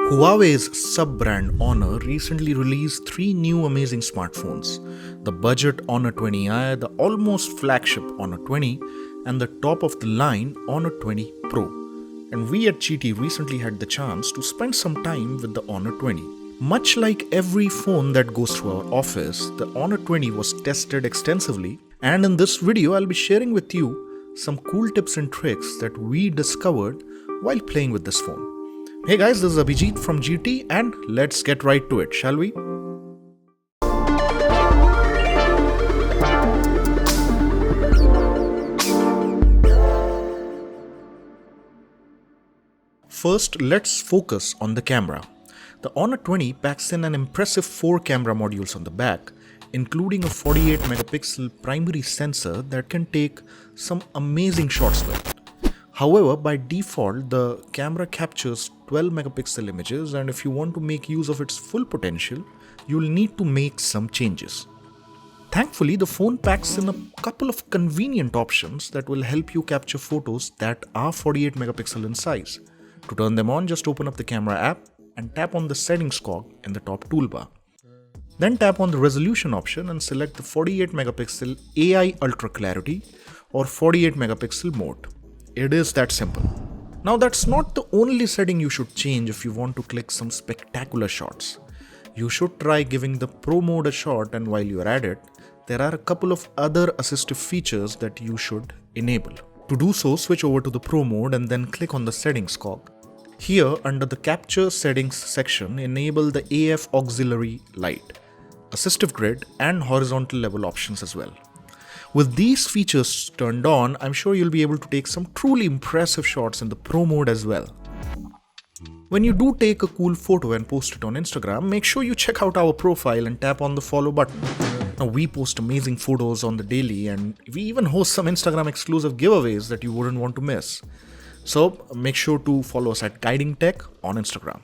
Huawei's sub-brand Honor recently released three new amazing smartphones: the budget Honor 20i, the almost flagship Honor 20, and the top-of-the-line Honor 20 Pro. And we at GT recently had the chance to spend some time with the Honor 20. Much like every phone that goes through our office, the Honor 20 was tested extensively, and in this video I'll be sharing with you some cool tips and tricks that we discovered while playing with this phone. Hey guys, this is Abhijit from GT and let's get right to it, shall we? First, let's focus on the camera. The Honor 20 packs in an impressive 4 camera modules on the back, including a 48 megapixel primary sensor that can take some amazing shots with it. However, by default, the camera captures 12 megapixel images, and if you want to make use of its full potential, you'll need to make some changes. Thankfully, the phone packs in a couple of convenient options that will help you capture photos that are 48 megapixel in size. To turn them on, just open up the camera app and tap on the settings cog in the top toolbar. Then tap on the resolution option and select the 48 megapixel AI Ultra Clarity or 48 megapixel mode. It is that simple. Now that's not the only setting you should change if you want to click some spectacular shots. You should try giving the Pro mode a shot, and while you're at it, there are a couple of other assistive features that you should enable. To do so, switch over to the Pro mode and then click on the settings cog. Here, under the Capture Settings section, enable the AF Auxilliary light, Assistive grid and horizontal level options as well. With these features turned on, I'm sure you'll be able to take some truly impressive shots in the Pro mode as well. When you do take a cool photo and post it on Instagram, make sure you check out our profile and tap on the follow button. Now, we post amazing photos on the daily, and we even host some Instagram exclusive giveaways that you wouldn't want to miss. So make sure to follow us at Guiding Tech on Instagram.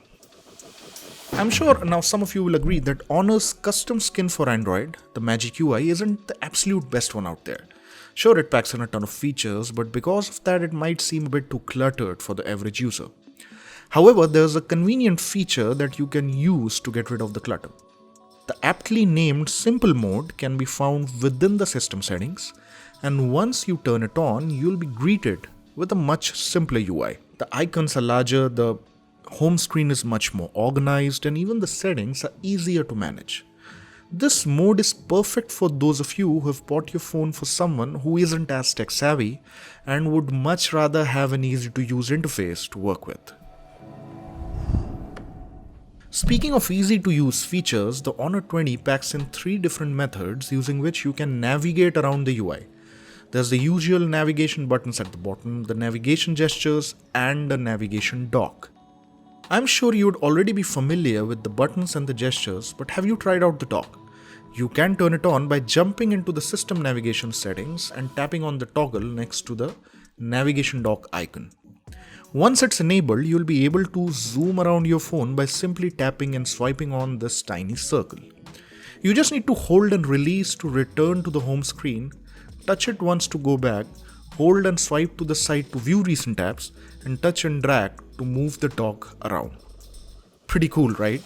I'm sure now some of you will agree that Honor's custom skin for Android, the Magic UI, isn't the absolute best one out there. Sure, it packs in a ton of features, but because of that it might seem a bit too cluttered for the average user. However, there's a convenient feature that you can use to get rid of the clutter. The aptly named Simple mode can be found within the system settings, and once you turn it on, you'll be greeted with a much simpler UI. The icons are larger, the home screen is much more organized, and even the settings are easier to manage. This mode is perfect for those of you who have bought your phone for someone who isn't as tech savvy and would much rather have an easy to use interface to work with. Speaking of easy to use features, the Honor 20 packs in 3 different methods using which you can navigate around the UI. There's the usual navigation buttons at the bottom, the navigation gestures, and the navigation dock. I'm sure you'd already be familiar with the buttons and the gestures, but have you tried out the dock? You can turn it on by jumping into the system navigation settings and tapping on the toggle next to the navigation dock icon. Once it's enabled, you'll be able to zoom around your phone by simply tapping and swiping on this tiny circle. You just need to hold and release to return to the home screen, touch it once to go back, hold and swipe to the side to view recent apps, and touch and drag to move the dock around. Pretty cool, right?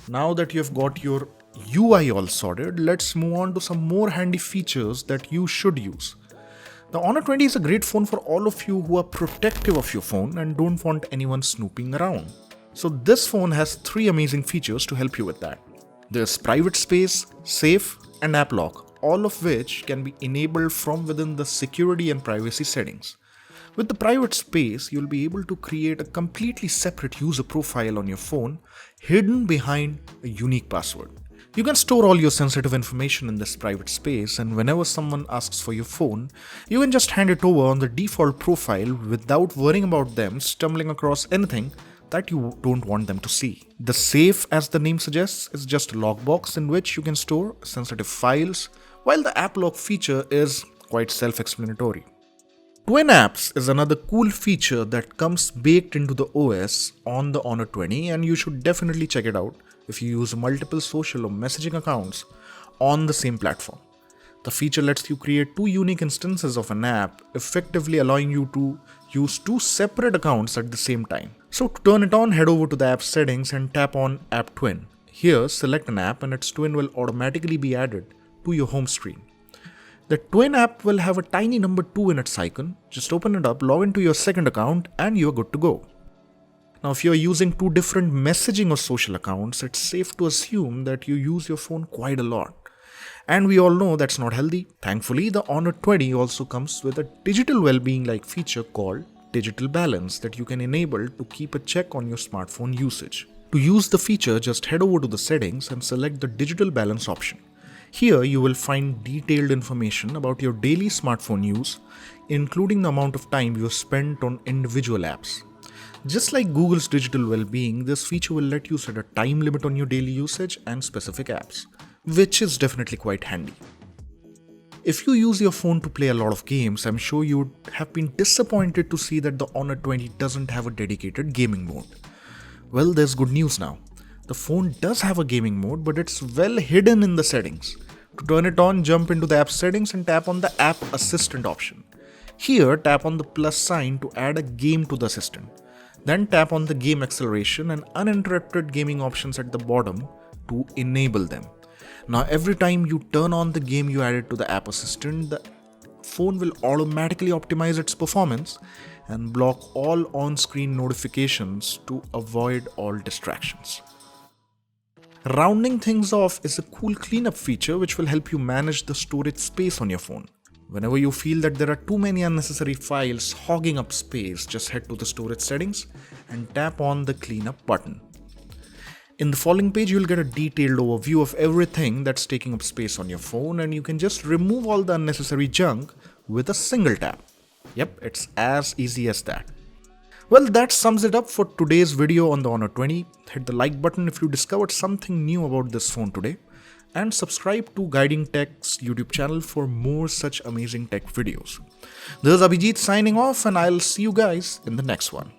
Now that you've got your UI all sorted, let's move on to some more handy features that you should use. The Honor 20 is a great phone for all of you who are protective of your phone and don't want anyone snooping around. So this phone has 3 amazing features to help you with that. There's PrivateSpace, Safe, and App Lock, all of which can be enabled from within the security and privacy settings. With the PrivateSpace, you'll be able to create a completely separate user profile on your phone, hidden behind a unique password. You can store all your sensitive information in this PrivateSpace, and whenever someone asks for your phone, you can just hand it over on the default profile without worrying about them stumbling across anything that you don't want them to see. The Safe, as the name suggests, is just a lockbox in which you can store sensitive files, while the App Lock feature is quite self-explanatory. Twin Apps is another cool feature that comes baked into the OS on the Honor 20, and you should definitely check it out if you use multiple social or messaging accounts on the same platform. The feature lets you create 2 unique instances of an app, effectively allowing you to use 2 separate accounts at the same time. So to turn it on, head over to the app settings and tap on App Twin. Here, select an app and its twin will automatically be added to your home screen. The twin app will have a tiny number 2 in its icon. Just open it up, log into your second account, and you're good to go. Now, if you're using two different messaging or social accounts, it's safe to assume that you use your phone quite a lot. And we all know that's not healthy. Thankfully, the Honor 20 also comes with a digital well-being like feature called Digital Balance that you can enable to keep a check on your smartphone usage. To use the feature, just head over to the settings and select the Digital Balance option. Here you will find detailed information about your daily smartphone use, including the amount of time you have spent on individual apps. Just like Google's digital well-being, this feature will let you set a time limit on your daily usage and specific apps, which is definitely quite handy. If you use your phone to play a lot of games, I'm sure you would have been disappointed to see that the Honor 20 doesn't have a dedicated gaming mode. Well, there's good news now. The phone does have a gaming mode, but it's well hidden in the settings. To turn it on, jump into the app settings and tap on the App Assistant option. Here, tap on the plus sign to add a game to the assistant. Then tap on the game acceleration and uninterrupted gaming options at the bottom to enable them. Now, every time you turn on the game you added to the app assistant, the phone will automatically optimize its performance and block all on-screen notifications to avoid all distractions. Rounding things off is a cool cleanup feature which will help you manage the storage space on your phone. Whenever you feel that there are too many unnecessary files hogging up space, just head to the storage settings and tap on the cleanup button. In the following page, you'll get a detailed overview of everything that's taking up space on your phone, and you can just remove all the unnecessary junk with a single tap. Yep, it's as easy as that. Well, that sums it up for today's video on the Honor 20. Hit the like button if you discovered something new about this phone today, and subscribe to Guiding Tech's YouTube channel for more such amazing tech videos. This is Abhijit signing off, and I'll see you guys in the next one.